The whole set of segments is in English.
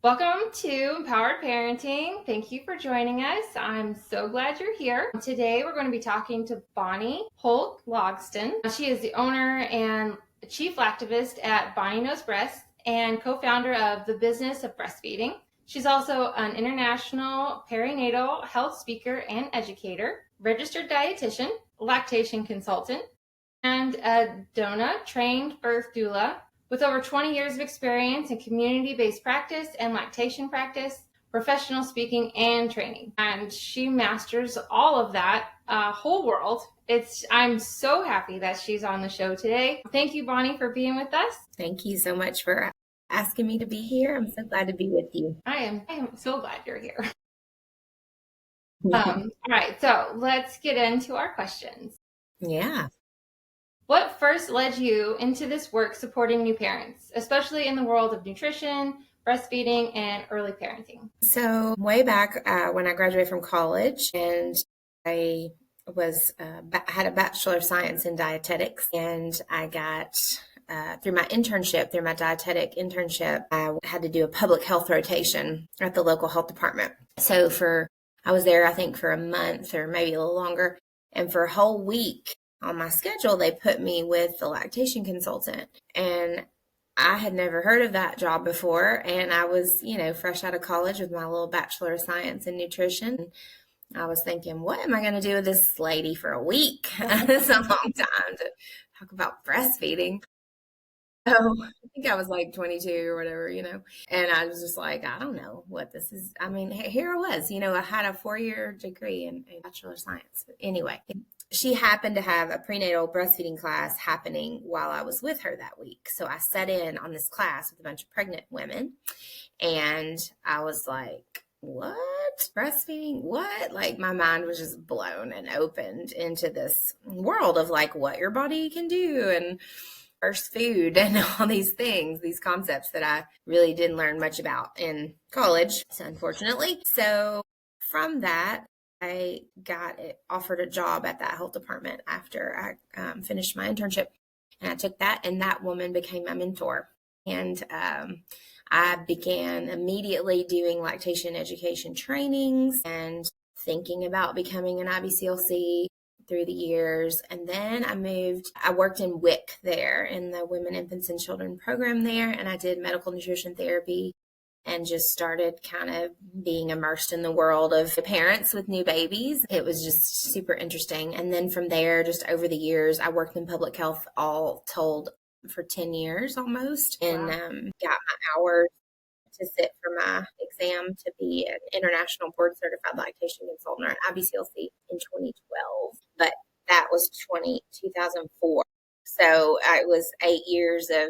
Welcome to Empowered Parenting. Thank you for joining us. I'm so glad you're here. Today we're going to be talking to Bonnie Holt Logsdon. She is the owner and chief lactivist at Bonnie Knows Breast and co-founder of the business of breastfeeding. She's also an international perinatal health speaker and educator, registered dietitian, lactation consultant, and a DONA trained birth doula with over 20 years of experience in community-based practice and lactation practice, professional speaking, and training. And she masters all of that whole world. I'm so happy that she's on the show today. Thank you, Bonnie, for being with us. Thank you so much for asking me to be here. I'm so glad to be with you. I am so glad you're here. All right, so let's get into our questions. Yeah. What first led you into this work supporting new parents, especially in the world of nutrition, breastfeeding, and early parenting? So way back when I graduated from college, and I had a Bachelor of Science in Dietetics, and I got through my dietetic internship, I had to do a public health rotation at the local health department. So I was there, I think, for a month or maybe a little longer, and for a whole week on my schedule, they put me with the lactation consultant. And I had never heard of that job before. And I was, fresh out of college with my little Bachelor of Science in Nutrition. I was thinking, what am I going to do with this lady for a week? It's a long time to talk about breastfeeding. So I think I was like 22 or whatever, and I was just like, I don't know what this is. I mean, here I was, I had a 4-year degree in Bachelor of Science. But anyway, she happened to have a prenatal breastfeeding class happening while I was with her that week. So I sat in on this class with a bunch of pregnant women, and I was like, what? Breastfeeding? What? Like, my mind was just blown and opened into this world of like what your body can do and first food and all these things, these concepts that I really didn't learn much about in college, unfortunately. So from that, I got offered a job at that health department after I finished my internship, and I took that, and that woman became my mentor. And I began immediately doing lactation education trainings and thinking about becoming an IBCLC through the years. And then I worked in WIC there in the Women, Infants, and Children program there, and I did medical nutrition therapy and just started kind of being immersed in the world of parents with new babies. It was just super interesting. And then from there, just over the years, I worked in public health all told for 10 years almost, and got my hours to sit for my exam to be an international board certified lactation consultant, or an IBCLC, in 2012. But that was 2004. So it was 8 years of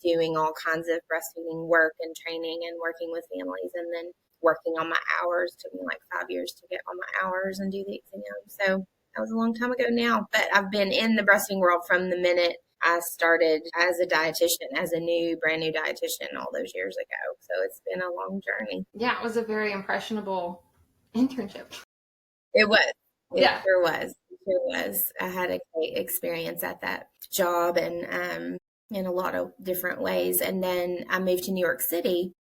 doing all kinds of breastfeeding work and training and working with families, and then working on my hours. It took me like 5 years to get on my hours and do the exam. So that was a long time ago now. But I've been in the breastfeeding world from the minute I started as a dietitian, as a brand new dietitian all those years ago. So it's been a long journey. Yeah, it was a very impressionable internship. It was. It Yeah. sure was. It sure was. I had a great experience at that job, and in a lot of different ways. And then I moved to New York City,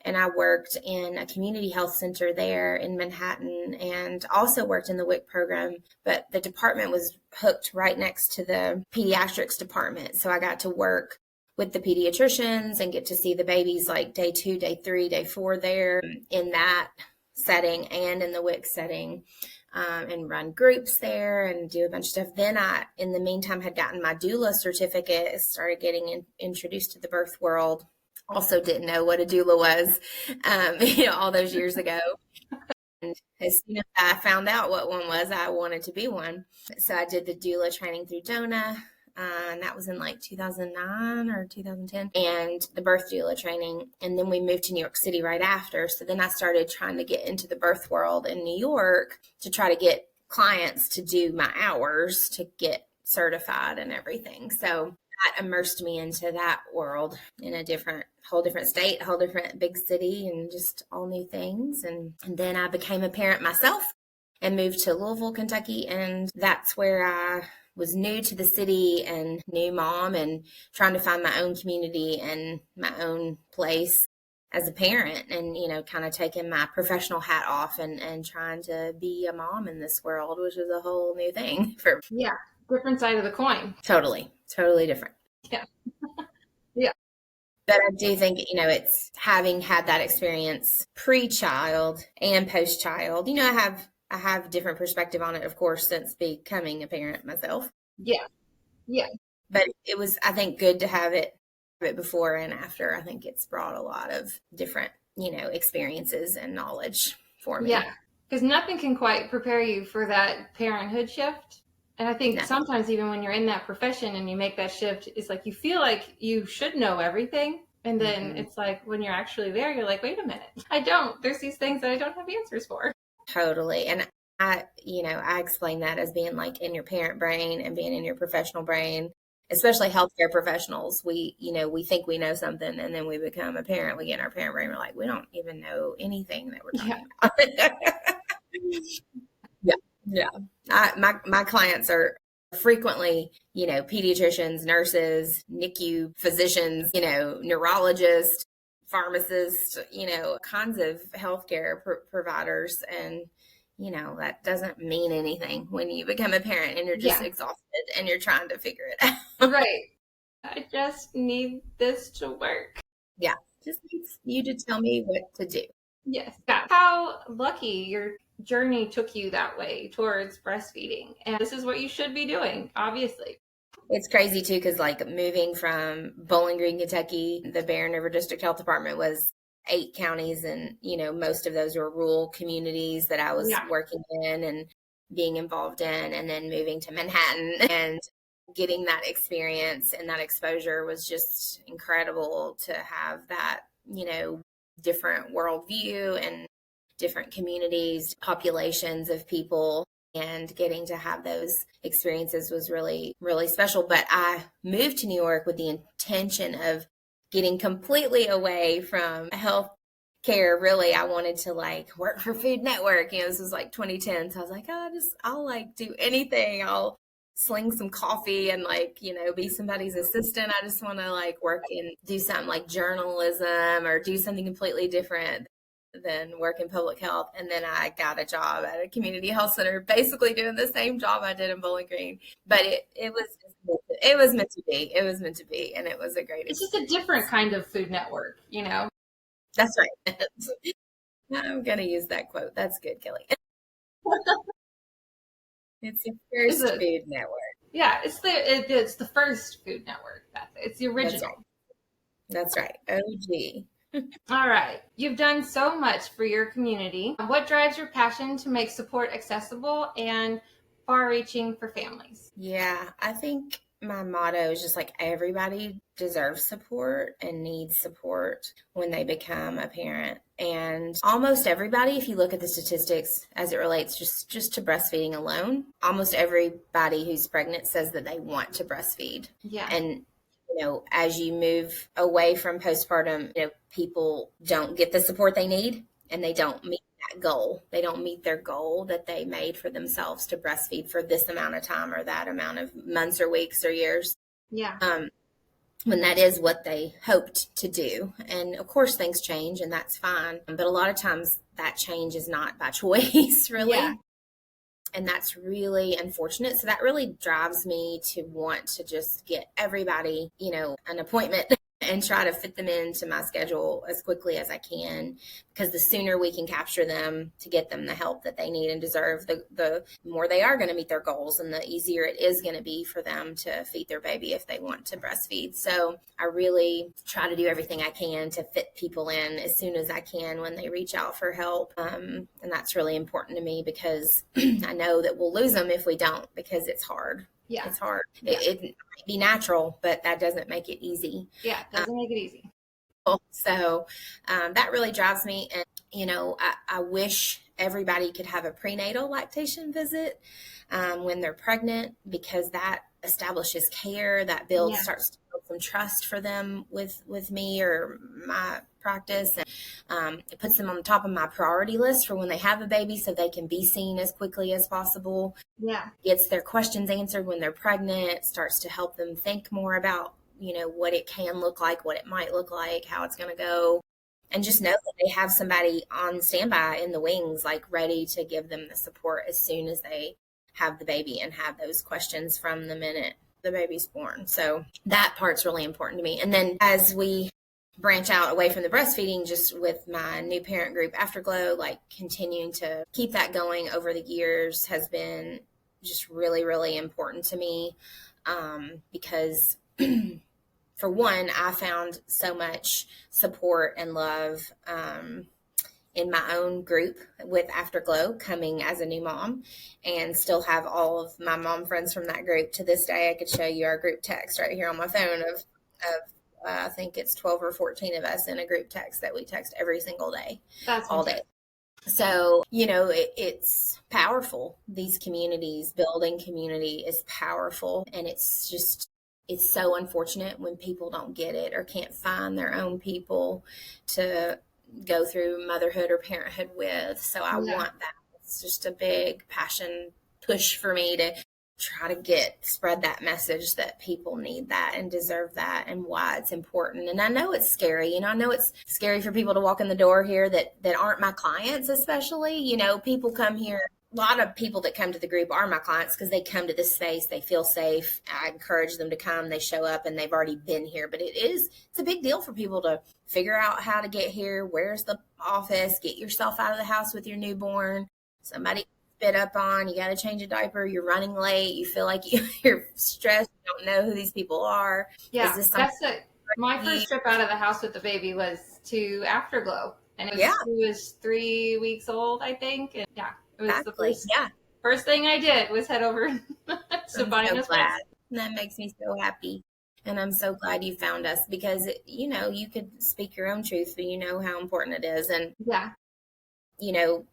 and I worked in a community health center there in Manhattan, and also worked in the WIC program. But the department was hooked right next to the pediatrics department. So I got to work with the pediatricians and get to see the babies like day 2, day 3, day 4 there in that setting and in the WIC setting. And run groups there and do a bunch of stuff. Then I, in the meantime, had gotten my doula certificate, started getting introduced to the birth world. Also didn't know what a doula was, all those years ago. And as soon as I found out what one was, I wanted to be one. So I did the doula training through DONA. And that was in like 2009 or 2010, and the birth doula training. And then we moved to New York City right after. So then I started trying to get into the birth world in New York to try to get clients to do my hours to get certified and everything. So that immersed me into that world in a whole different state, whole different big city, and just all new things. And then I became a parent myself and moved to Louisville, Kentucky. And that's where I was new to the city and new mom and trying to find my own community and my own place as a parent and, kind of taking my professional hat off and trying to be a mom in this world, which is a whole new thing for Yeah. Different side of the coin. totally different. Yeah. Yeah. But I do think, it's having had that experience pre-child and post-child, I have different perspective on it, of course, since becoming a parent myself. Yeah. Yeah. But it was, I think, good to have it before and after. I think it's brought a lot of different, experiences and knowledge for me. Yeah. Because nothing can quite prepare you for that parenthood shift. And I think sometimes even when you're in that profession and you make that shift, it's like you feel like you should know everything. And then it's like when you're actually there, you're like, wait a minute, I don't. There's these things that I don't have answers for. Totally. And I explain that as being like in your parent brain and being in your professional brain, especially healthcare professionals. We think we know something, and then we become a parent. We get in our parent brain. We're like, we don't even know anything that we're talking about. Yeah. My clients are frequently, pediatricians, nurses, NICU physicians, neurologists, pharmacists, kinds of healthcare providers. And, that doesn't mean anything when you become a parent and you're just exhausted and you're trying to figure it out. Right. I just need this to work. Yeah. Just needs you to tell me what to do. Yes. Yeah. How lucky your journey took you that way towards breastfeeding. And this is what you should be doing, obviously. It's crazy too, because like moving from Bowling Green, Kentucky, the Barron River District Health Department was 8 counties, and most of those were rural communities that I was working in and being involved in, and then moving to Manhattan and getting that experience and that exposure was just incredible to have that, different worldview and different communities, populations of people, and getting to have those experiences was really, really special. But I moved to New York with the intention of getting completely away from health care. Really, I wanted to like work for Food Network. This was like 2010. So I was like, I'll like do anything. I'll sling some coffee and like, be somebody's assistant. I just want to like work and do something like journalism or do something completely different than work in public health. And then I got a job at a community health center, basically doing the same job I did in Bowling Green. But it was meant to be. It was meant to be. And it was a great experience. It's just a different kind of Food Network, That's right. I'm going to use that quote. That's good, Kelly. It's the first Food Network. Yeah, it's the first Food Network. It's the original. That's right. OG. All right. You've done so much for your community. What drives your passion to make support accessible and far-reaching for families? Yeah, I think my motto is just like everybody deserves support and needs support when they become a parent. And almost everybody, if you look at the statistics as it relates just to breastfeeding alone, almost everybody who's pregnant says that they want to breastfeed. Yeah. And as you move away from postpartum, people don't get the support they need and they don't meet that goal. They don't meet their goal that they made for themselves to breastfeed for this amount of time or that amount of months or weeks or years. Yeah. When that is what they hoped to do. And of course things change and that's fine. But a lot of times that change is not by choice, really. Yeah. And that's really unfortunate. So that really drives me to want to just get everybody, an appointment and try to fit them into my schedule as quickly as I can, because the sooner we can capture them to get them the help that they need and deserve, the more they are going to meet their goals and the easier it is going to be for them to feed their baby if they want to breastfeed. So I really try to do everything I can to fit people in as soon as I can when they reach out for help. And that's really important to me because I know that we'll lose them if we don't, because it's hard. Yeah. It's hard. Yeah. It might be natural, but that doesn't make it easy. Yeah, it doesn't make it easy. So that really drives me. And, I wish everybody could have a prenatal lactation visit when they're pregnant, because that establishes care, that starts to build some trust for them with me or my practice. And it puts them on the top of my priority list for when they have a baby so they can be seen as quickly as possible. Yeah. Gets their questions answered when they're pregnant, starts to help them think more about, what it can look like, what it might look like, how it's going to go. and just know that they have somebody on standby in the wings, like ready to give them the support as soon as they have the baby and have those questions from the minute the baby's born. So that part's really important to me. And then as we branch out away from the breastfeeding, just with my new parent group, Afterglow, like continuing to keep that going over the years has been just really, really important to me, because for one, I found so much support and love in my own group with Afterglow coming as a new mom, and still have all of my mom friends from that group to this day. I could show you our group text right here on my phone of I think it's 12 or 14 of us in a group text that we text every single day. That's all day. So, it's powerful. These communities, building community is powerful. And it's so unfortunate when people don't get it or can't find their own people to go through motherhood or parenthood with. So I want that. It's just a big passion push for me to try to spread that message that people need that and deserve that, and why it's important. And I know it's scary. I know it's scary for people to walk in the door here that aren't my clients, especially. People come here. A lot of people that come to the group are my clients because they come to this space, they feel safe. I encourage them to come, they show up, and they've already been here. But it's a big deal for people to figure out how to get here. Where's the office? Get yourself out of the house with your newborn. Somebody spit up on, you got to change a diaper, you're running late, you feel like you're stressed, you don't know who these people are. Yeah, that's it. My first trip out of the house with the baby was to Afterglow, and it was 3 weeks old, I think. And it was the first thing I did was head over to Bonnie's place. That makes me so happy. And I'm so glad you found us, because, you could speak your own truth, but you know how important it is. And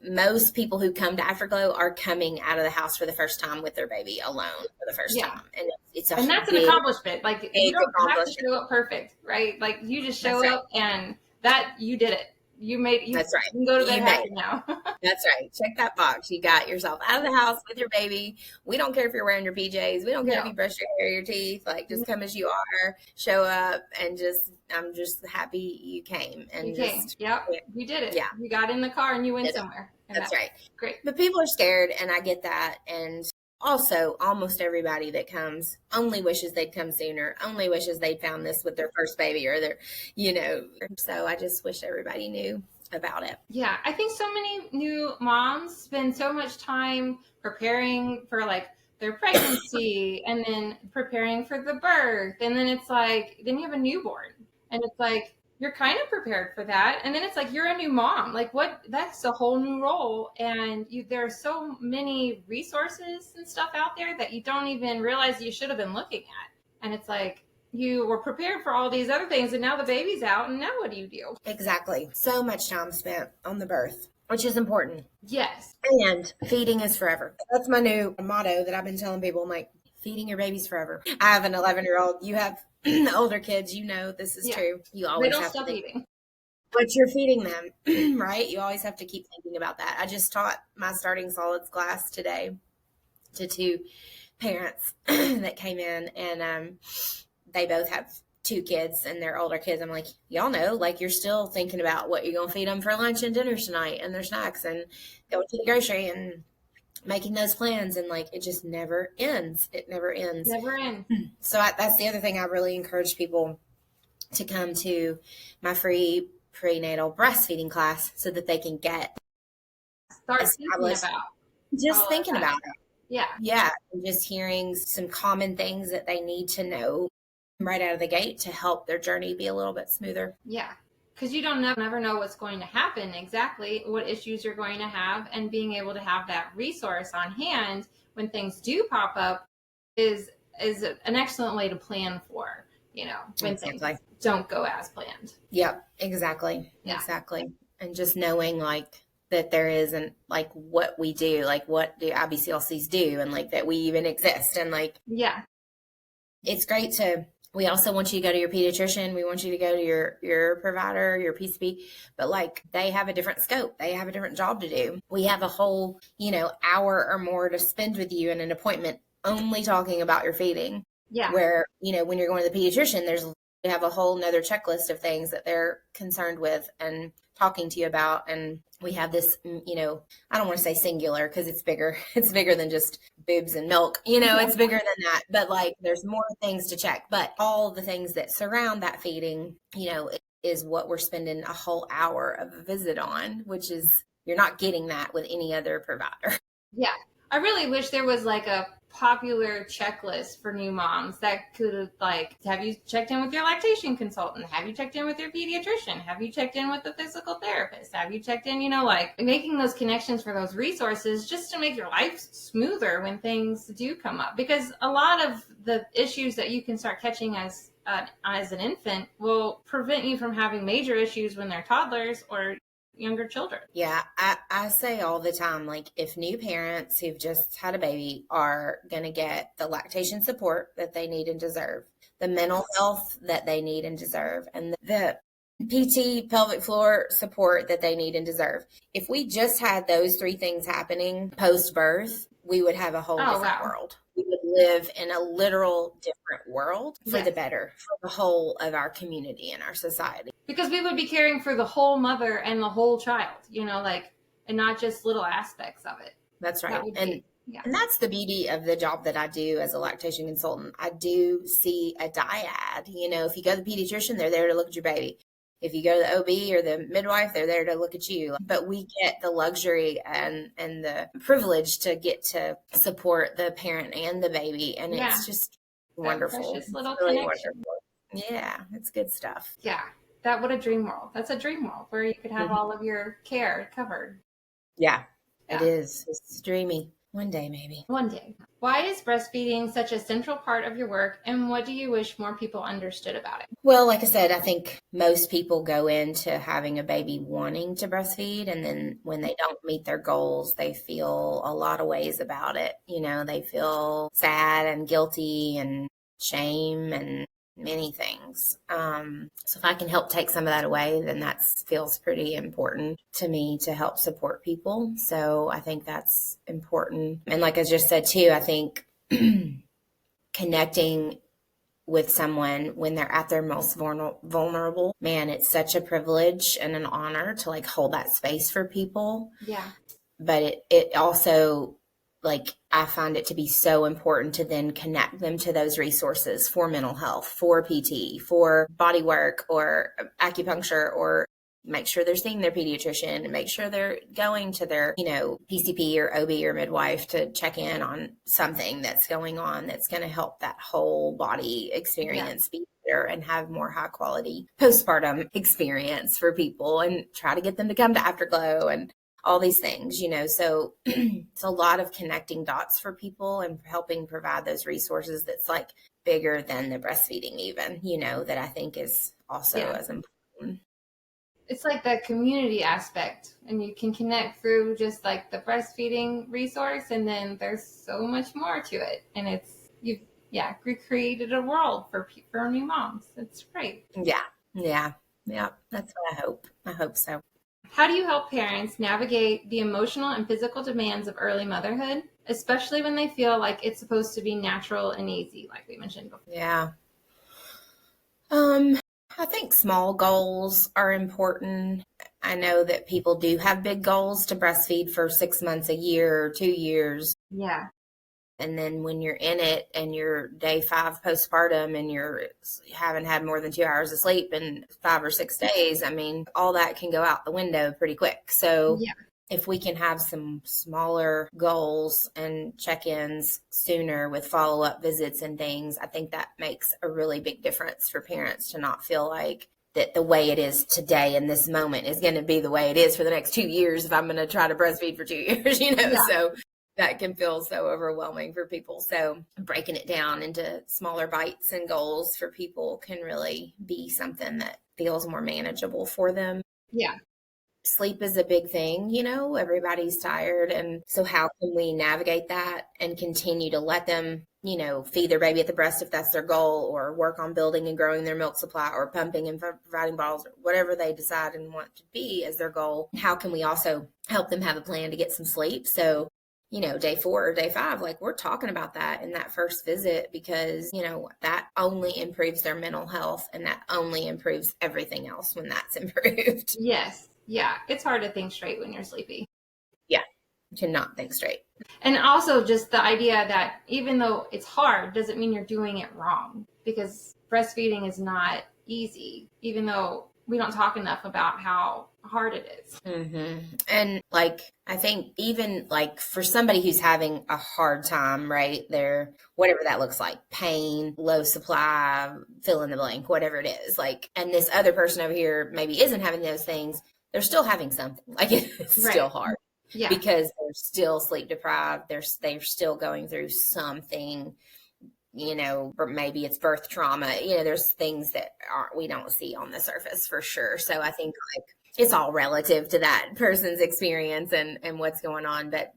most people who come to Afterglow are coming out of the house for the first time with their baby alone for the first time. And and that's an accomplishment. Like, you don't have to show up perfect, right? Like, you just show up and that you did it. That's right. You can go to bed happy now. That's right. Check that box. You got yourself out of the house with your baby. We don't care if you're wearing your PJs. We don't care if you brush your hair, your teeth. Like, just come as you are, show up, and I'm just happy you came. And you came. Yep. You did it. Yeah. You got in the car and you went somewhere. That's right. Great. But people are scared, and I get that. And also, almost everybody that comes only wishes they'd come sooner, only wishes they'd found this with their first baby or so I just wish everybody knew about it. Yeah, I think so many new moms spend so much time preparing for their pregnancy and then preparing for the birth. And then it's like, then you have a newborn and it's like, you're kind of prepared for that. And then it's like, you're a new mom. Like, that's a whole new role. And there are so many resources and stuff out there that you don't even realize you should have been looking at. And it's like, you were prepared for all these other things, and now the baby's out, and now what do you do? Exactly. So much time spent on the birth, which is important. Yes. And feeding is forever. That's my new motto that I've been telling people. I'm like, feeding your babies forever. I have an 11-year-old. You have older kids, this is true. You always have to think eating. But you're feeding them, right? You always have to keep thinking about that. I just taught my starting solids class today to 2 parents that came in, and they both have 2 kids, and they're older kids. I'm like, y'all know, like, you're still thinking about what you're going to feed them for lunch and dinner tonight and their snacks and going to the grocery and making those plans, and it just never ends. It never ends. Never ends. So that's the other thing I really encourage people to come to my free prenatal breastfeeding class, so that they can start thinking about it. Yeah. And just hearing some common things that they need to know right out of the gate to help their journey be a little bit smoother. Yeah. Because you don't never know what's going to happen, exactly what issues you're going to have, and being able to have that resource on hand when things do pop up is an excellent way to plan for, when things don't go as planned. Yep, exactly. Yeah. Exactly. And just knowing that there isn't what we do, what do IBCLCs do, and that we even exist. And it's great we also want you to go to your pediatrician. We want you to go to your provider, your PCP, but they have a different scope. They have a different job to do. We have a whole, hour or more to spend with you in an appointment only talking about your feeding. Yeah. Where, when you're going to the pediatrician, there's They have a whole nother checklist of things that they're concerned with and talking to you about. And we have this, I don't want to say singular because it's bigger. It's bigger than just boobs and milk. It's bigger than that. But like there's more things to check. But all the things that surround that feeding, is what we're spending a whole hour of a visit on, which is you're not getting that with any other provider. Yeah. I really wish there was like a popular checklist for new moms that could have you checked in with your lactation consultant? Have you checked in with your pediatrician? Have you checked in with the physical therapist? Have you checked in, making those connections for those resources just to make your life smoother when things do come up. Because a lot of the issues that you can start catching as an infant will prevent you from having major issues when they're toddlers or younger children. Yeah, I say all the time, like if new parents who've just had a baby are going to get the lactation support that they need and deserve, the mental health that they need and deserve, and the PT pelvic floor support that they need and deserve. If we just had those three things happening post-birth, we would have a whole different world. We would live in a literal different world for the better, for the whole of our community and our society. Because we would be caring for the whole mother and the whole child, and not just little aspects of it. That's right. And that's the beauty of the job that I do as a lactation consultant. I do see a dyad. If you go to the pediatrician, they're there to look at your baby. If you go to the OB or the midwife, they're there to look at you. But we get the luxury and the privilege to get to support the parent and the baby. And it's just wonderful. Precious little really connection. Wonderful. Yeah, it's good stuff. Yeah. What a dream world. That's a dream world where you could have all of your care covered. Yeah, it is. It's dreamy. One day, maybe. One day. Why is breastfeeding such a central part of your work, and what do you wish more people understood about it? Well, like I said, I think most people go into having a baby wanting to breastfeed, and then when they don't meet their goals, they feel a lot of ways about it. They feel sad and guilty and shame and many things. So if I can help take some of that away, then that feels pretty important to me to help support people. So I think that's important. And like I just said too, I think connecting with someone when they're at their most vulnerable, man, it's such a privilege and an honor to hold that space for people. Yeah. But it also, I find it to be so important to then connect them to those resources for mental health, for PT, for body work or acupuncture, or make sure they're seeing their pediatrician and make sure they're going to their, PCP or OB or midwife to check in on something that's going on that's going to help that whole body experience be better and have more high quality postpartum experience for people, and try to get them to come to Afterglow and all these things, so it's a lot of connecting dots for people and helping provide those resources that's bigger than the breastfeeding even, that I think is also as important. It's the community aspect, and you can connect through just the breastfeeding resource, and then there's so much more to it, and you've recreated a world for new moms. It's great. Yeah, that's what I hope so. How do you help parents navigate the emotional and physical demands of early motherhood, especially when they feel like it's supposed to be natural and easy, like we mentioned before? Yeah. I think small goals are important. I know that people do have big goals to breastfeed for 6 months, a year, or 2 years. Yeah. And then when you're in it and you're day 5 postpartum and you haven't had more than 2 hours of sleep in 5 or 6 days, all that can go out the window pretty quick. So if we can have some smaller goals and check-ins sooner with follow-up visits and things, I think that makes a really big difference for parents to not feel like that the way it is today in this moment is going to be the way it is for the next 2 years if I'm going to try to breastfeed for 2 years, So that can feel so overwhelming for people. So breaking it down into smaller bites and goals for people can really be something that feels more manageable for them. Yeah. Sleep is a big thing, everybody's tired. And so how can we navigate that and continue to let them, feed their baby at the breast if that's their goal, or work on building and growing their milk supply, or pumping and providing bottles, or whatever they decide and want to be as their goal. How can we also help them have a plan to get some sleep? So day 4 or day 5, like we're talking about that in that first visit because, that only improves their mental health and that only improves everything else when that's improved. Yes. Yeah. It's hard to think straight when you're sleepy. Yeah. You cannot think straight. And also just the idea that even though it's hard, doesn't mean you're doing it wrong, because breastfeeding is not easy, even though we don't talk enough about how hard it is. Mm-hmm. And I think even for somebody who's having a hard time, right there, whatever that looks like, pain, low supply, fill in the blank, whatever it is, and this other person over here maybe isn't having those things, they're still having something. It's Right. still hard. Yeah. Because they're still sleep deprived. They're still going through something, or maybe it's birth trauma. There's things that we don't see on the surface for sure. So I think it's all relative to that person's experience and what's going on. But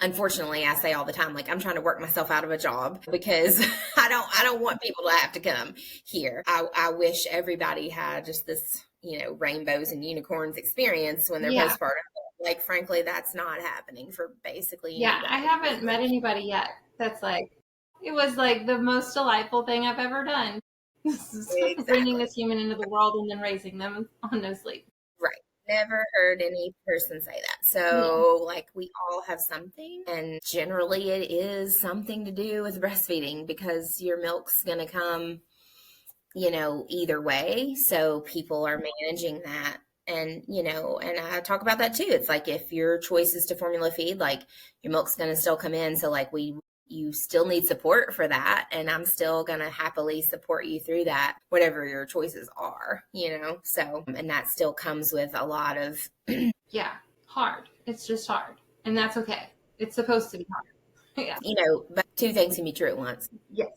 unfortunately, I say all the time, I'm trying to work myself out of a job because I don't want people to have to come here. I wish everybody had just this, rainbows and unicorns experience when they're postpartum. Frankly, that's not happening for basically anybody. I haven't met anybody yet that's it was the most delightful thing I've ever done. Exactly. Bringing this human into the world and then raising them on no sleep. Right. Never heard any person say that. So we all have something, and generally it is something to do with breastfeeding because your milk's going to come, either way. So people are managing that. And, and I talk about that too. It's if your choice is to formula feed, your milk's going to still come in. So you still need support for that. And I'm still going to happily support you through that, whatever your choices are, so, and that still comes with a lot of, hard. It's just hard. And that's okay. It's supposed to be hard. But two things can be true at once. Yes.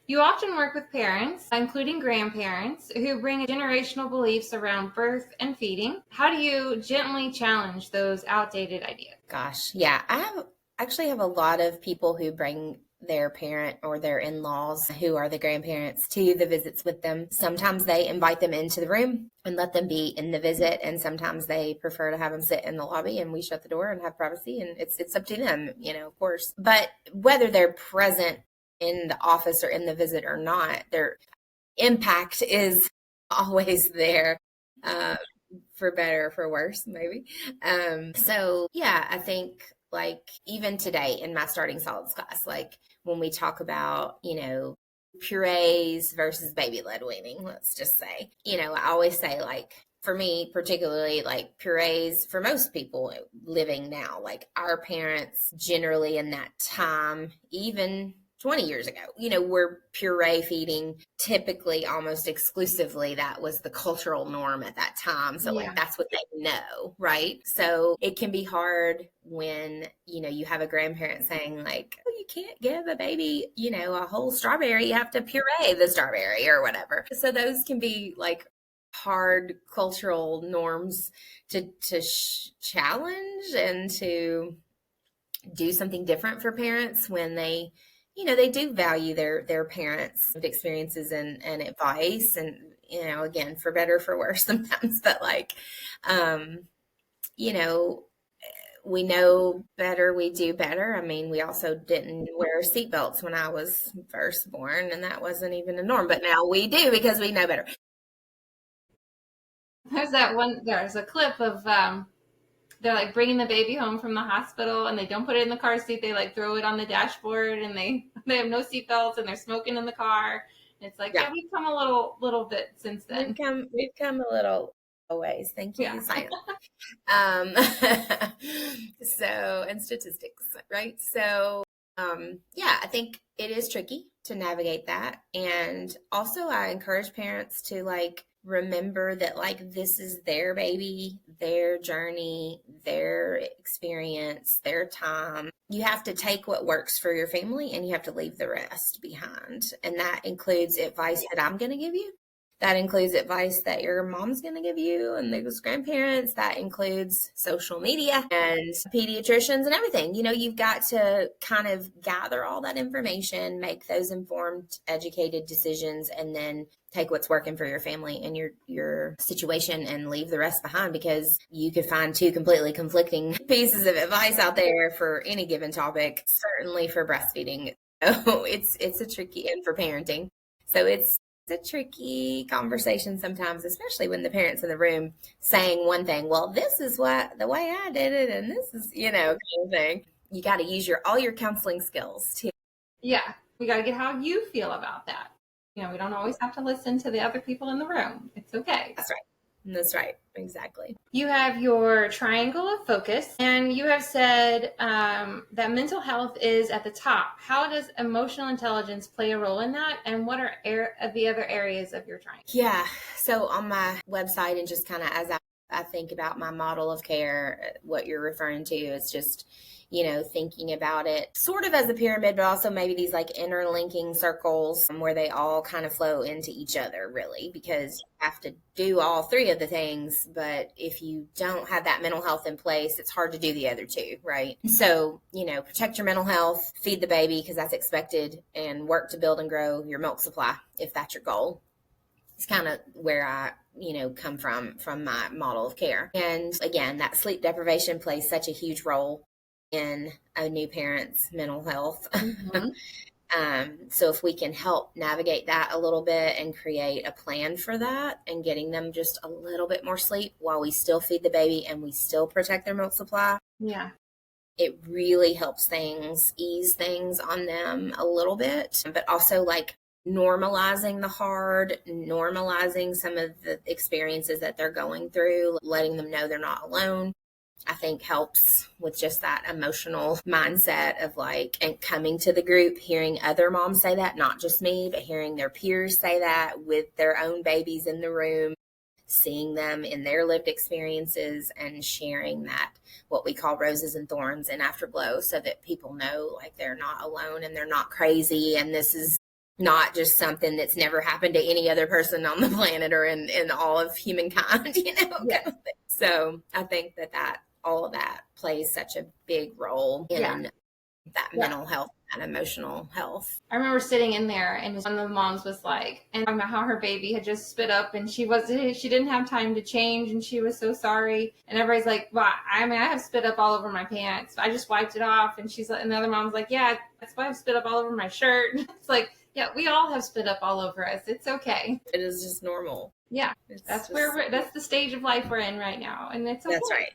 You often work with parents, including grandparents, who bring generational beliefs around birth and feeding. How do you gently challenge those outdated ideas? Gosh, yeah. I actually have a lot of people who bring their parent or their in-laws who are the grandparents to the visits with them. Sometimes they invite them into the room and let them be in the visit, and sometimes they prefer to have them sit in the lobby and we shut the door and have privacy, and it's up to them, of course. But whether they're present in the office or in the visit or not, their impact is always there, for better or for worse, maybe. So yeah, I think even today in my starting solids class, when we talk about, purees versus baby-led weaning, let's just say, I always say for me, particularly purees, for most people living now, our parents generally in that time, even 20 years ago, we're puree feeding typically almost exclusively. That was the cultural norm at that time. So that's what they know, right? So it can be hard when, you have a grandparent saying oh, you can't give a baby, a whole strawberry. You have to puree the strawberry or whatever. So those can be hard cultural norms to challenge and to do something different for parents when they do value their parents' experiences and advice, and, again, for better, for worse sometimes, but we know better, we do better. I mean, we also didn't wear seatbelts when I was first born, and that wasn't even a norm, but now we do because we know better. There's a clip of, they're bringing the baby home from the hospital and they don't put it in the car seat. They throw it on the dashboard and they have no seatbelts and they're smoking in the car. And it's we've come a little bit since then. We've come a little ways. Thank you, science. So, and statistics, right? So, I think it is tricky to navigate that. And also I encourage parents to remember that this is their baby, their journey, their experience, their time. You have to take what works for your family and you have to leave the rest behind. And that includes advice that I'm going to give you. That includes advice that your mom's going to give you and those grandparents. That includes social media and pediatricians and everything. You've got to kind of gather all that information, make those informed, educated decisions, and then take what's working for your family and your situation and leave the rest behind, because you could find two completely conflicting pieces of advice out there for any given topic, certainly for breastfeeding. So it's a tricky, and for parenting. So it's a tricky conversation sometimes, especially when the parents in the room saying one thing, well, this is the way I did it, and this is, kind of thing. You got to use all your counseling skills too. Yeah, we got to get how you feel about that. We don't always have to listen to the other people in the room. It's okay. That's right. That's right. Exactly. You have your triangle of focus, and you have said that mental health is at the top. How does emotional intelligence play a role in that? And what are the other areas of your triangle? Yeah. So on my website, and just kind of as I think about my model of care, what you're referring to is just, thinking about it sort of as a pyramid, but also maybe these like interlinking circles where they all kind of flow into each other, really, because you have to do all three of the things. But if you don't have that mental health in place, it's hard to do the other two, right? So, protect your mental health, feed the baby because that's expected, and work to build and grow your milk supply if that's your goal. It's kind of where I come from my model of care. And again, that sleep deprivation plays such a huge role in a new parent's mental health. Mm-hmm. So if we can help navigate that a little bit and create a plan for that and getting them just a little bit more sleep while we still feed the baby and we still protect their milk supply. Yeah. It really helps ease things on them a little bit, but also like normalizing the hard, normalizing some of the experiences that they're going through, letting them know they're not alone, I think helps with just that emotional mindset of and coming to the group, hearing other moms say that, not just me, but hearing their peers say that with their own babies in the room, seeing them in their lived experiences and sharing that, what we call roses and thorns and afterglow, so that people know they're not alone and they're not crazy. And this is not just something that's never happened to any other person on the planet or in all of humankind, Yes. So I think that all of that plays such a big role in that mental health and emotional health. I remember sitting in there, and one of the moms was like, and talking about how her baby had just spit up, and she didn't have time to change, and she was so sorry. And everybody's like, "Well, I have spit up all over my pants. I just wiped it off." And and the other mom's like, "Yeah, that's why I've spit up all over my shirt." It's like, yeah, we all have spit up all over us. It's okay. It is just normal. Yeah, that's the stage of life we're in right now, and it's okay. That's right.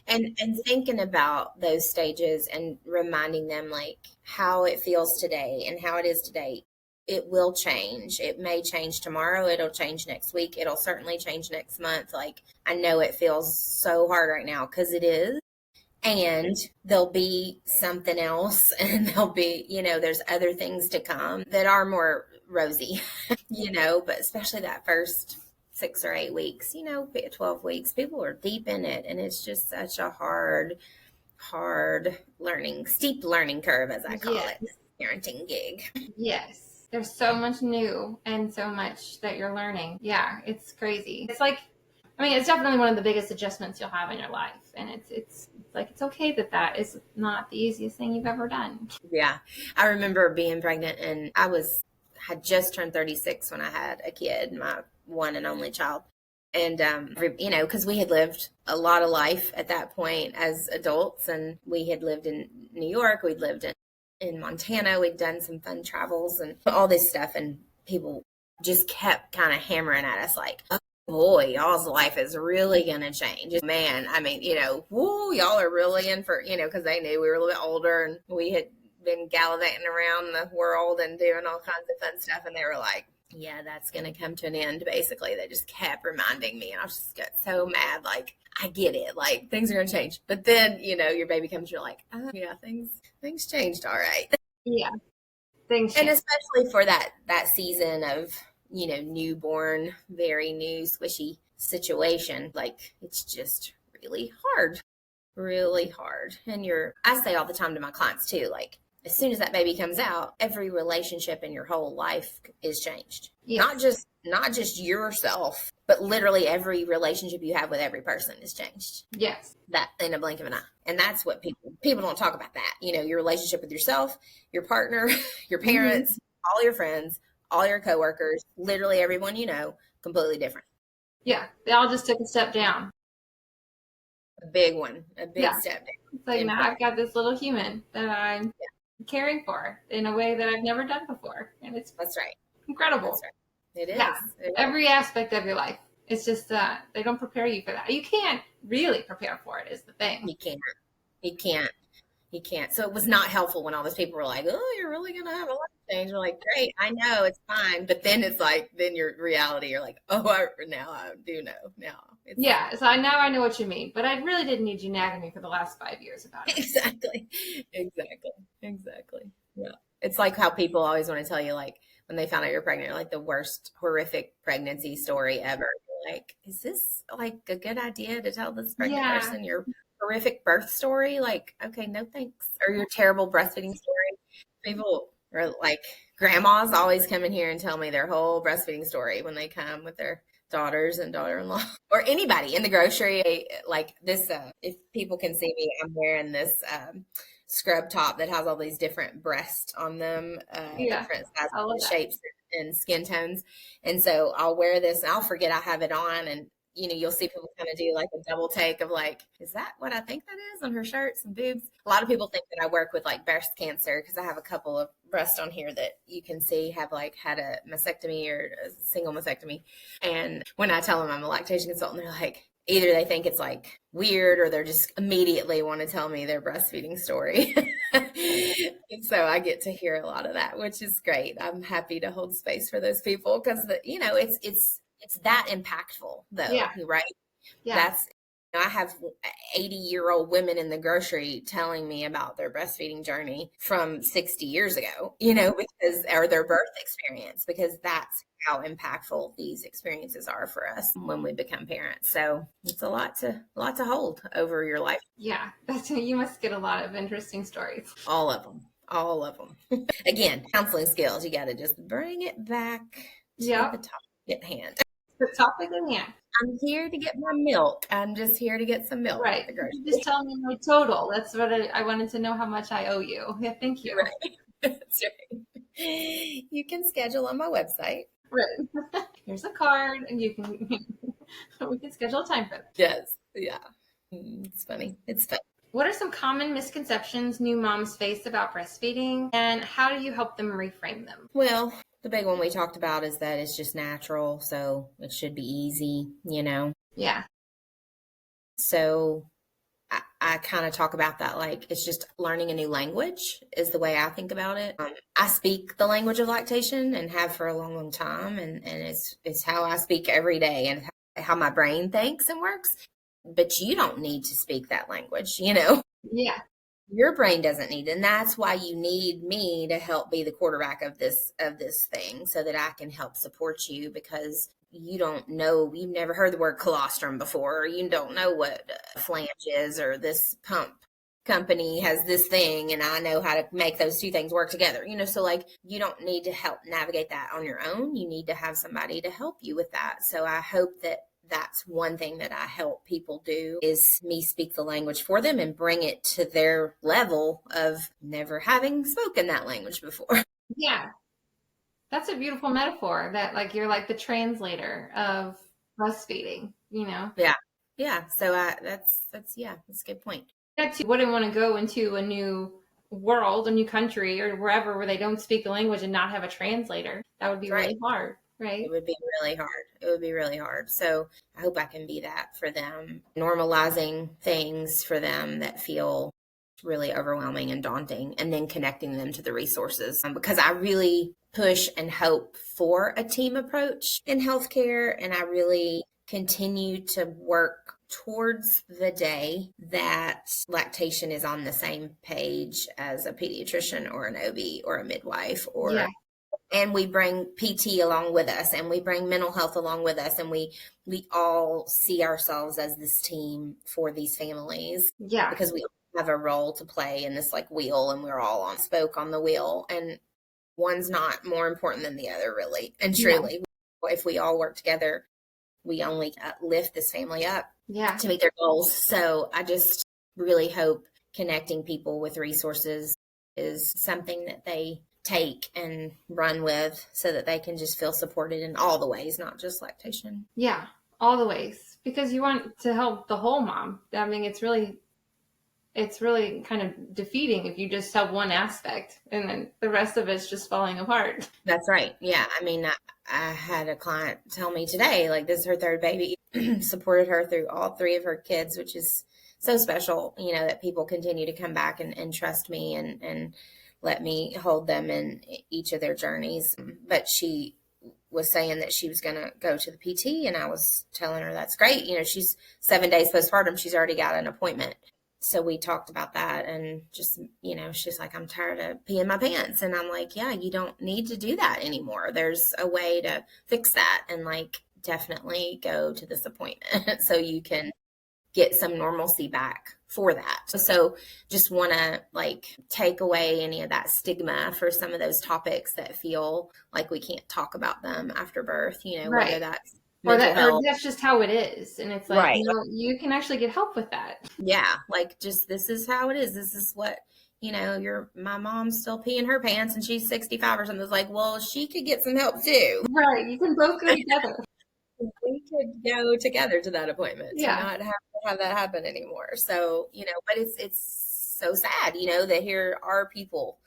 And thinking about those stages and reminding them how it feels today and how it is today. It will change. It may change tomorrow. It'll change next week. It'll certainly change next month. I know it feels so hard right now because it is. And there'll be something else, and there'll be, there's other things to come that are more rosy, but especially that first 6 or 8 weeks, 12 weeks, people are deep in it. And it's just such a hard steep learning curve, as I call it, parenting gig. Yes. There's so much new and so much that you're learning. Yeah, it's crazy. It's it's definitely one of the biggest adjustments you'll have in your life. And it's okay that is not the easiest thing you've ever done. Yeah. I remember being pregnant, and I had just turned 36 when I had a kid, my one and only child. And, because we had lived a lot of life at that point as adults, and we had lived in New York, we'd lived in Montana, we'd done some fun travels and all this stuff. And people just kept kind of hammering at us oh boy, y'all's life is really going to change. Man, y'all are really in for, because they knew we were a little bit older and we had been gallivanting around the world and doing all kinds of fun stuff. And they were like, yeah, that's going to come to an end, basically. They just kept reminding me, and I just got so mad. I get it. Things are going to change. But then, your baby comes, you're like, oh, yeah, things changed. All right. Yeah. Things changed. And especially for that season of, newborn, very new, squishy situation. It's just really hard. And I say all the time to my clients too, as soon as that baby comes out, every relationship in your whole life is changed. Yes. Not just yourself, but literally every relationship you have with every person is changed. Yes. That in a blink of an eye. And that's what people don't talk about that. You know, your relationship with yourself, your partner, your parents, all your friends, all your coworkers, literally everyone you know, completely different. Yeah. They all just took a step down. A big one, a big Yeah. step down. It's like now I've got this little human that I'm caring for in a way that I've never done before. And it's That's right. incredible. That's right. It is. Yeah. It Every aspect of your life. It's just they don't prepare you for that. You can't really prepare for it is the thing. You can't. You can't. You can't. So it was not helpful when all those people were like, "Oh, you're really gonna have a life change." We're like, "Great, I know it's fine," but then it's like, then your reality, you're like, "Oh, now I do know now." Yeah, so now I know what you mean, but I really didn't need you nagging me for the last 5 years about it. Exactly. Yeah. It's like how people always want to tell you, like, when they found out you're pregnant, like the worst horrific pregnancy story ever. You're like, is this like a good idea to tell this pregnant person your horrific birth story? Like, okay, no thanks. Or your terrible breastfeeding story. People are like, grandmas always come in here and tell me their whole breastfeeding story when they come with their daughters and daughter-in-law or anybody in the grocery. Like this, if people can see me, I'm wearing this scrub top that has all these different breasts on them, different sizes, shapes, and skin tones. And so I'll wear this and I'll forget I have it on, and you know, you'll see people kind of do like a double take of like, is that what I think that is on her shirts and boobs? A lot of people think that I work with like breast cancer because I have a couple of breasts on here that you can see have like had a mastectomy or a single mastectomy. And when I tell them I'm a lactation consultant, they're like, either they think it's like weird or they're just immediately want to tell me their breastfeeding story. And so I get to hear a lot of that, which is great. I'm happy to hold space for those people because, you know, it's that impactful though, right? Yeah. That's, you know, I have 80-year-old women in the grocery telling me about their breastfeeding journey from 60 years ago, you know, because, or their birth experience, because that's how impactful these experiences are for us when we become parents. So it's a lot to hold over your life. Yeah, you must get a lot of interesting stories. All of them. Again, counseling skills. You got to just bring it back to the topic at hand. The topic at hand. I'm here to get my milk. I'm just here to get some milk. Right. You just tell me my total. That's what I wanted to know, how much I owe you. Yeah, thank you. Right. That's right. You can schedule on my website. Right. Here's a card, and we can schedule a time for that. Yes. Yeah. It's funny. It's fun. What are some common misconceptions new moms face about breastfeeding, and how do you help them reframe them? Well, the big one we talked about is that it's just natural, so it should be easy, you know? Yeah. So I kind of talk about that like it's just learning a new language is the way I think about it. I speak the language of lactation and have for a long, long time, and it's how I speak every day and how my brain thinks and works. But you don't need to speak that language, you know? Yeah. Your brain doesn't need it, and that's why you need me to help be the quarterback of this thing so that I can help support you, because you don't know, you've never heard the word colostrum before, or you don't know what flange is, or this pump company has this thing and I know how to make those two things work together, you know? So like, you don't need to help navigate that on your own. You need to have somebody to help you with that. So I hope that that's one thing that I help people do, is me speak the language for them and bring it to their level of never having spoken that language before. Yeah. That's a beautiful metaphor, that like you're like the translator of breastfeeding, you know? Yeah. Yeah. So that's a good point. I wouldn't want to go into a new world, a new country or wherever where they don't speak the language and not have a translator. That would be really hard, right? It would be really hard. So I hope I can be that for them, normalizing things for them that feel really overwhelming and daunting, and then connecting them to the resources. Because I really push and hope for a team approach in healthcare, and I really continue to work towards the day that lactation is on the same page as a pediatrician or an OB or a midwife, or and we bring PT along with us, and we bring mental health along with us, and we all see ourselves as this team for these families. Yeah. Because we have a role to play in this like wheel, and we're all on spoke on the wheel, and one's not more important than the other, really and truly. If we all work together, we only lift this family up to meet their goals. So I just really hope connecting people with resources is something that they take and run with, so that they can just feel supported in all the ways, not just lactation. Yeah, all the ways, because you want to help the whole mom. I mean, it's really kind of defeating if you just help one aspect and then the rest of it's just falling apart. That's right. Yeah. I mean, I had a client tell me today, like, this is her third baby, supported her through all three of her kids, which is so special, that people continue to come back and trust me and let me hold them in each of their journeys. But she was saying that she was going to go to the PT, and I was telling her that's great. She's 7 days postpartum. She's already got an appointment. So we talked about that, and just, she's like, I'm tired of peeing my pants. And I'm like, yeah, you don't need to do that anymore. There's a way to fix that, and like, definitely go to this appointment so you can get some normalcy back for that. So just want to like take away any of that stigma for some of those topics that feel like we can't talk about them after birth, whether that's or that's just how it is. And it's like, right. You can actually get help with that. Yeah. Like, just, this is how it is. This is what, my mom's still peeing her pants and she's 65 or something. It's like, well, she could get some help too. Right. You can both go together. We could go together to that appointment to not have that happen anymore. So, but it's so sad, that here are people,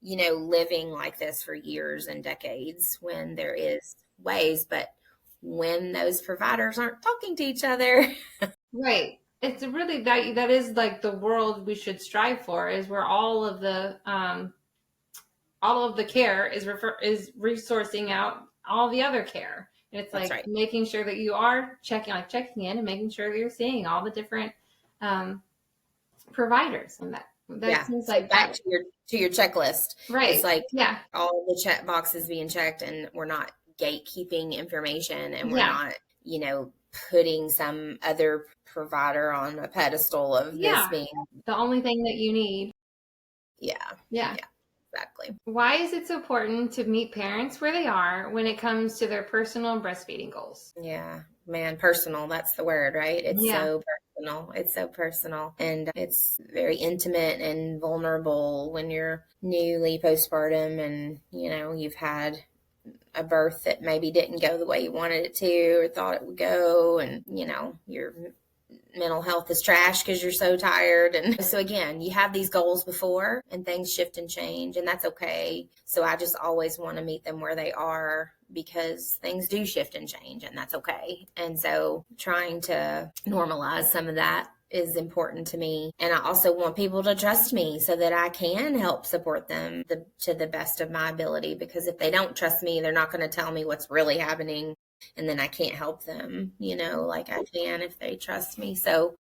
living like this for years and decades, when there is ways, but when those providers aren't talking to each other. Right. It's really that is like the world we should strive for, is where all of the care is resourcing out all the other care. And it's like making sure that you are checking in and making sure that you're seeing all the different providers. And that seems like back to your checklist. Right. It's like all the check boxes being checked, and we're not gatekeeping information, and we're not, putting some other provider on a pedestal of this being the only thing that you need. Yeah. Exactly. Why is it so important to meet parents where they are when it comes to their personal breastfeeding goals? Yeah, man, personal, that's the word, right? It's so personal. It's so personal. And it's very intimate and vulnerable when you're newly postpartum and, you've had a birth that maybe didn't go the way you wanted it to or thought it would go. And, your mental health is trash because you're so tired. And so again, you have these goals before and things shift and change, and that's okay. So I just always want to meet them where they are, because things do shift and change, and that's okay. And so trying to normalize some of that is important to me. And I also want people to trust me so that I can help support them to the best of my ability, because if they don't trust me, they're not going to tell me what's really happening. And then I can't help them, like I can if they trust me. So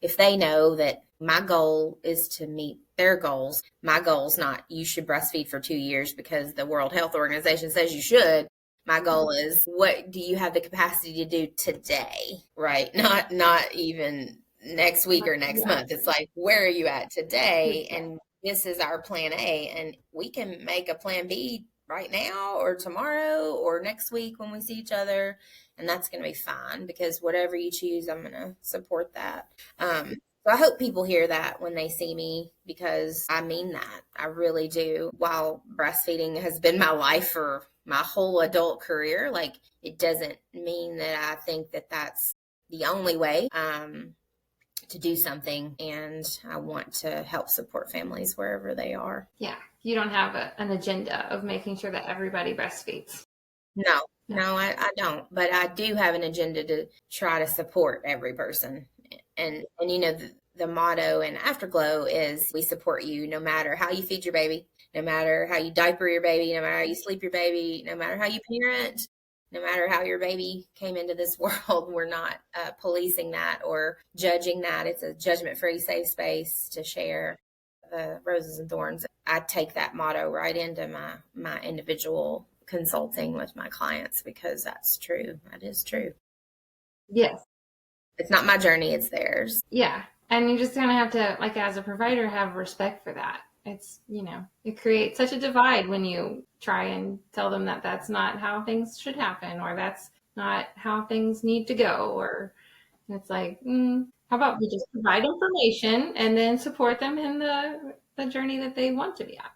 if they know that my goal is to meet their goals, my goal is not you should breastfeed for 2 years because the World Health Organization says you should. My goal is, what do you have the capacity to do today, right? Not even next week or next month. It's like, where are you at today? And this is our plan A, and we can make a plan B right now or tomorrow or next week when we see each other, and that's going to be fine, because whatever you choose, I'm going to support that. So I hope people hear that when they see me, because I mean that. I really do. While breastfeeding has been my life for my whole adult career, like, it doesn't mean that I think that that's the only way to do something, and I want to help support families wherever they are. Yeah. You don't have an agenda of making sure that everybody breastfeeds. No, I don't. But I do have an agenda to try to support every person. And the motto in Afterglow is, we support you no matter how you feed your baby, no matter how you diaper your baby, no matter how you sleep your baby, no matter how you parent, no matter how your baby came into this world. We're not policing that or judging that. It's a judgment-free, safe space to share the roses and thorns. I take that motto right into my individual consulting with my clients, because that's true. That is true. Yes. It's not my journey, it's theirs. Yeah. And you just kind of have to, like, as a provider, have respect for that. It's, it creates such a divide when you try and tell them that that's not how things should happen, or that's not how things need to go. Or it's like, how about we just provide information and then support them in the journey that they want to be on?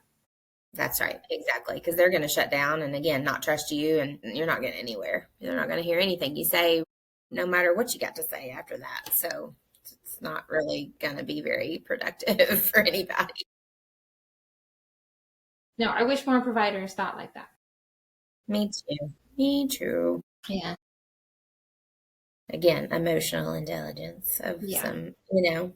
That's right. Exactly. Because they're going to shut down and, again, not trust you, and you're not getting anywhere. They're not going to hear anything you say, no matter what you got to say after that. So it's not really going to be very productive for anybody. No, I wish more providers thought like that. Me too. Me too. Yeah. Again, emotional intelligence of some,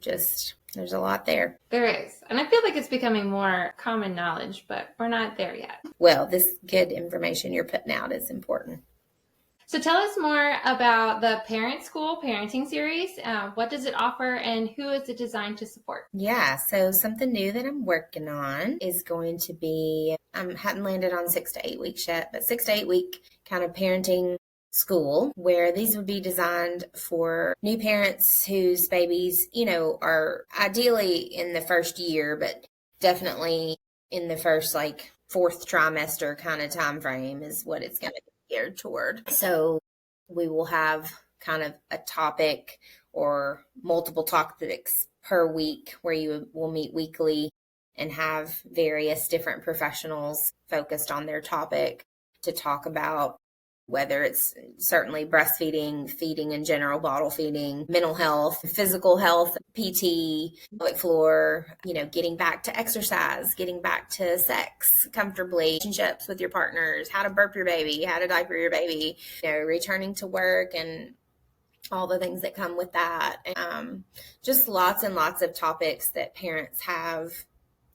just there's a lot there. There is. And I feel like it's becoming more common knowledge, but we're not there yet. Well, this good information you're putting out is important. So tell us more about the Parent School Parenting Series. What does it offer, and who is it designed to support? Yeah, so something new that I'm working on is going to be, I hadn't landed on 6 to 8 weeks yet, but 6 to 8 week kind of parenting school, where these would be designed for new parents whose babies, are ideally in the first year, but definitely in the first, like, fourth trimester kind of time frame is what it's going to be geared toward. So we will have kind of a topic or multiple topics per week where you will meet weekly and have various different professionals focused on their topic to talk about, whether it's certainly breastfeeding, feeding in general, bottle feeding, mental health, physical health, PT, pelvic floor, getting back to exercise, getting back to sex comfortably, relationships with your partners, how to burp your baby, how to diaper your baby, returning to work, and all the things that come with that. Just lots and lots of topics that parents have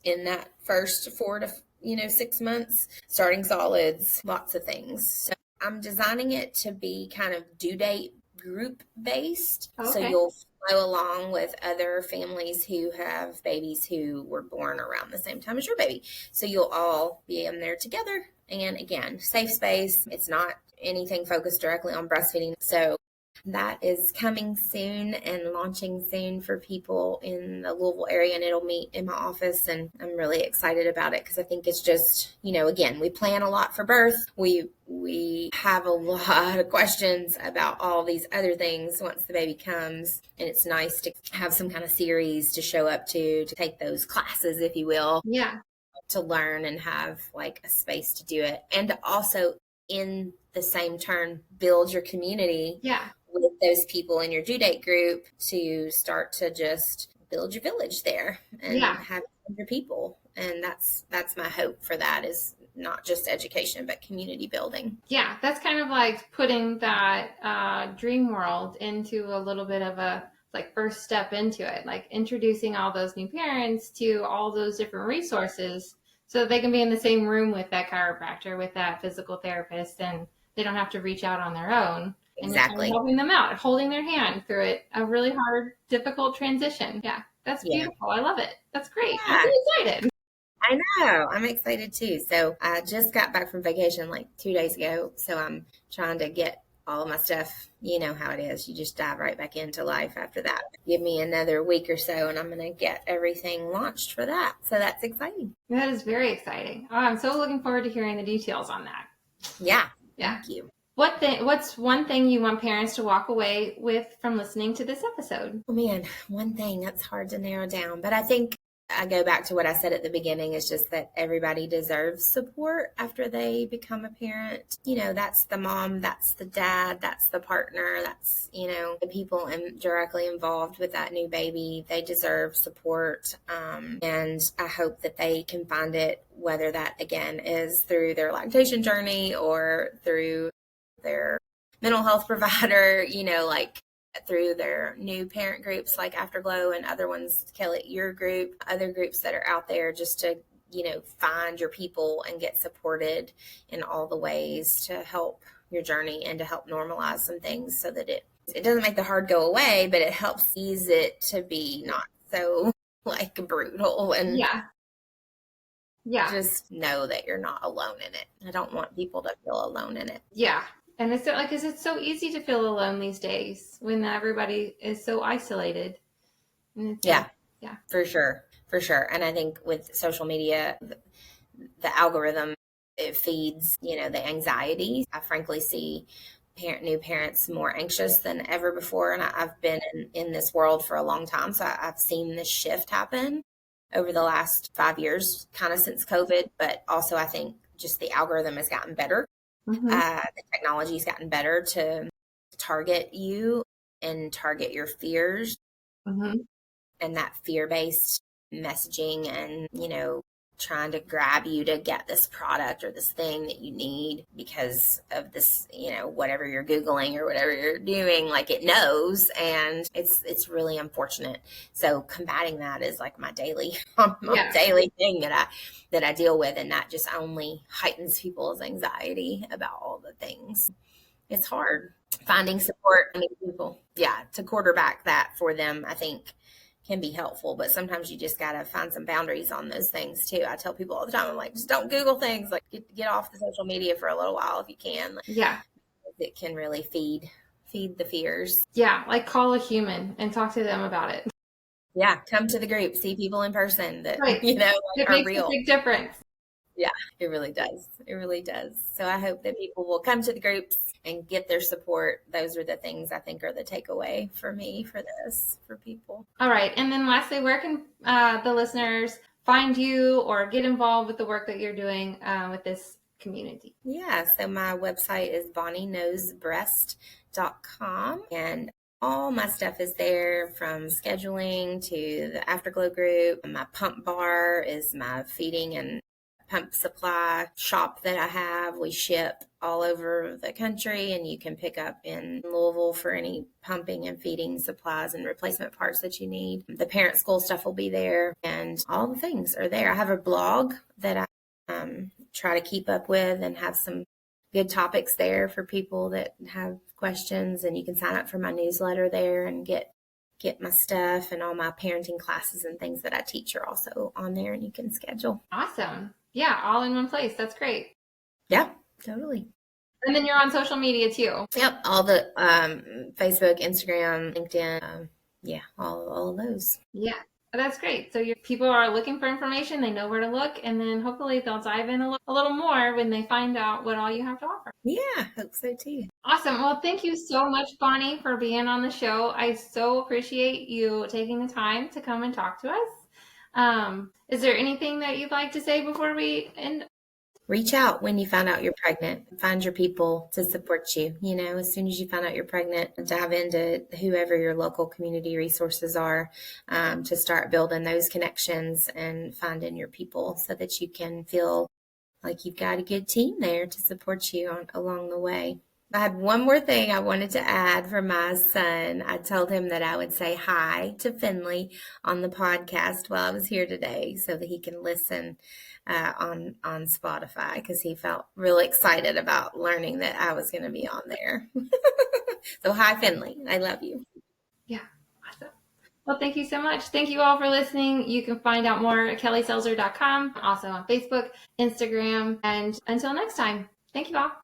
in that first 4 to 6 months, starting solids, lots of things. So I'm designing it to be kind of due date group based. Okay. So you'll follow along with other families who have babies who were born around the same time as your baby. So you'll all be in there together. And again, safe space. It's not anything focused directly on breastfeeding. So that is coming soon and launching soon for people in the Louisville area, and it'll meet in my office, and I'm really excited about it because I think it's just, again, we plan a lot for birth. We have a lot of questions about all these other things once the baby comes, and it's nice to have some kind of series to show up to take those classes, if you will. Yeah. To learn and have like a space to do it, and to also in the same turn build your community. Yeah. With those people in your due date group to start to just build your village there and have your people. And that's my hope for that, is not just education, but community building. Yeah, that's kind of like putting that dream world into a little bit of a first step into it, like introducing all those new parents to all those different resources so that they can be in the same room with that chiropractor, with that physical therapist, and they don't have to reach out on their own. Exactly. And helping them out, holding their hand through it, a really hard, difficult transition. Yeah, that's beautiful. I love it. That's great. Yeah. I'm so excited. I know. I'm excited too. So I just got back from vacation like 2 days ago. So I'm trying to get all of my stuff. You know how it is. You just dive right back into life after that. Give me another week or so and I'm going to get everything launched for that. So that's exciting. That is very exciting. Oh, I'm so looking forward to hearing the details on that. Yeah. Thank you. What's one thing you want parents to walk away with from listening to this episode? Oh man, one thing that's hard to narrow down, but I think I go back to what I said at the beginning, is just that everybody deserves support after they become a parent. That's the mom, that's the dad, that's the partner, that's, the people directly involved with that new baby. They deserve support. And I hope that they can find it, whether that, again, is through their lactation journey or through their mental health provider, through their new parent groups like Afterglow and other ones, Kelly, your group, other groups that are out there, just to, find your people and get supported in all the ways to help your journey and to help normalize some things so that it doesn't make the hard go away, but it helps ease it to be not so brutal and just know that you're not alone in it. I don't want people to feel alone in it. Yeah. And it's so easy to feel alone these days when everybody is so isolated. Yeah, yeah. for sure. For sure. And I think with social media, the algorithm, it feeds, the anxiety. I frankly see new parents more anxious than ever before. And I've been in this world for a long time. So I've seen this shift happen over the last 5 years, kind of since COVID. But also, I think just the algorithm has gotten better. Mm-hmm. The technology's gotten better to target you and target your fears, Mm-hmm. and that fear-based messaging, and trying to grab you to get this product or this thing that you need because of this, whatever you're googling or whatever you're doing, like it knows. And it's really unfortunate. So combating that is like my daily daily thing that I deal with, and that just only heightens people's anxiety about all the things. It's hard finding support. I mean, people, to quarterback that for them, I think can be helpful, but sometimes you just got to find some boundaries on those things too. I tell people all the time, I'm like, just don't Google things. Like, get off the social media for a little while if you can. Yeah. It can really feed the fears. Yeah. Like call a human and talk to them about it. Yeah. Come to the group, see people in person that, Right. It are makes real. a big difference. Yeah, it really does. It really does. So I hope that people will come to the groups and get their support. Those are the things I think are the takeaway for me for this, for people. All right. And then lastly, where can the listeners find you or get involved with the work that you're doing with this community? Yeah, so my website is bonnieknowsbreast.com, and all my stuff is there, from scheduling to the Afterglow group. My pump bar is my feeding and pump supply shop that I have. We ship all over the country, and you can pick up in Louisville for any pumping and feeding supplies and replacement parts that you need. The parent school stuff will be there, and all the things are there. I have a blog that I try to keep up with and have some good topics there for people that have questions, and you can sign up for my newsletter there and get my stuff, and all my parenting classes and things that I teach are also on there, and you can schedule. Awesome. Yeah, all in one place. That's great. Yeah, totally. And then you're on social media too. Yep, all the Facebook, Instagram, LinkedIn, all of those. Yeah, that's great. So your people are looking for information, they know where to look, and then hopefully they'll dive in a little more when they find out what all you have to offer. Yeah, hope so too. Awesome. Well, thank you so much, Bonnie, for being on the show. I so appreciate you taking the time to come and talk to us. Is there anything that you'd like to say before we end? Reach out when you find out you're pregnant. Find your people to support you. As soon as you find out you're pregnant, dive into whoever your local community resources are, to start building those connections and finding your people so that you can feel like you've got a good team there to support you along the way. I had one more thing I wanted to add for my son. I told him that I would say hi to Finley on the podcast while I was here today so that he can listen on Spotify, because he felt really excited about learning that I was going to be on there. So hi, Finley. I love you. Yeah, awesome. Well, thank you so much. Thank you all for listening. You can find out more at kellyselzer.com, also on Facebook, Instagram, and until next time, thank you all.